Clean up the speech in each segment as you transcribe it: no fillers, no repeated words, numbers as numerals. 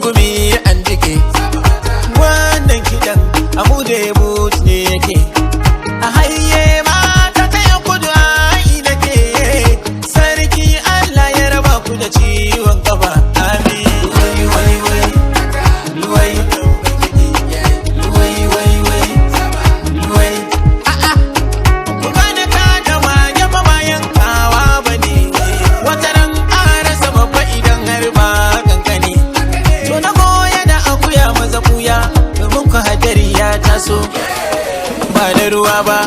gumi an jike wannan kiɗan amu da yabo ne yake a hayye mata ta yan kudu ai nake sarki Allah ya raba ku da ciwon kafa amin wai wai wai wai wai wai wai a'a ku gane ka da mage ba bayan kawa bane wata ran ƙara sama fa idan har ba kankane to na goya da akuya maza buya domin ku hadari ya taso ba da ruwa ba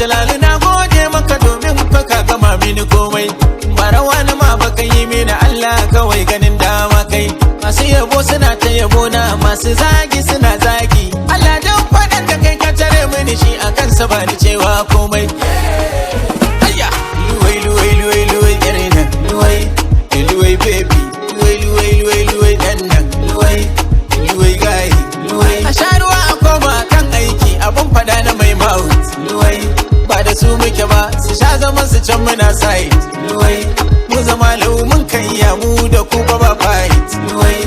Jalali na gode maka domin ka gama mini komai ba rawa na ma baka yi mini Allah kawai ganin dama kai masu yabo suna ta yabo na masu zagi suna zagi Allah dan faɗan da kai ka tare mini shi akan sa ba ni cewa komai ayya luwai luwai luwai luwai yarena luwai luwai baby luwai luwai luwai luwai dannan luwai luwai gai luwai a sharuwa a koma kan aiki abun faɗa na mai mouth luwai ba da su muke ba su sha zaman su can muna side luwai mu zama lau mun kan iya mu da ku ba fight luwai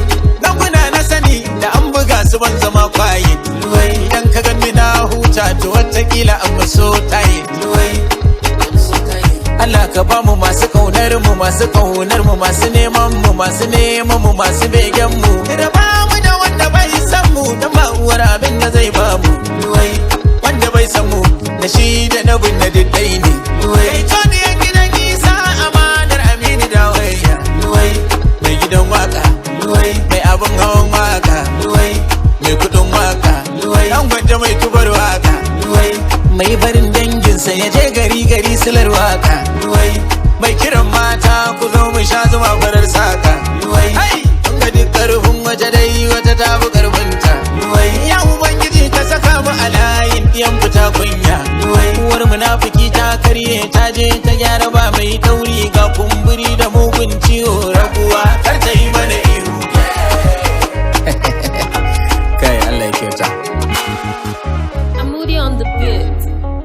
dan muna na sani da an buga su ban zama quiet luwai idan ka ganni na huta to watakila an maso tayi luwai Allah ka ba mu masu kaunar mu masu kaunar mu masu neman mu masu neman mu masu begen mu da ba mu da wanda bai san mu dan ba uwar abin da zai ba mu luwai wanda bai san mu da shi da nabin na diddai ne luwai to ne gidan Isa amanar Aminu da waya luwai mai gidan waka luwai mai abin hawan waka luwai mai kudin waka luwai an gwanja mai tubar waka luwai mai barin danginsa ya je gari gari silar waka luwai mai kiran mata ku zo mu sha zuma farar saka luwai ai kun ga duk karfin waje dai wata ta fi karfinta luwai ya ubangiji ka saka mu a layin yan fita kunya luwai uwar munafiki ta karye ta je ta gyara ba mai dauri ga kumburi da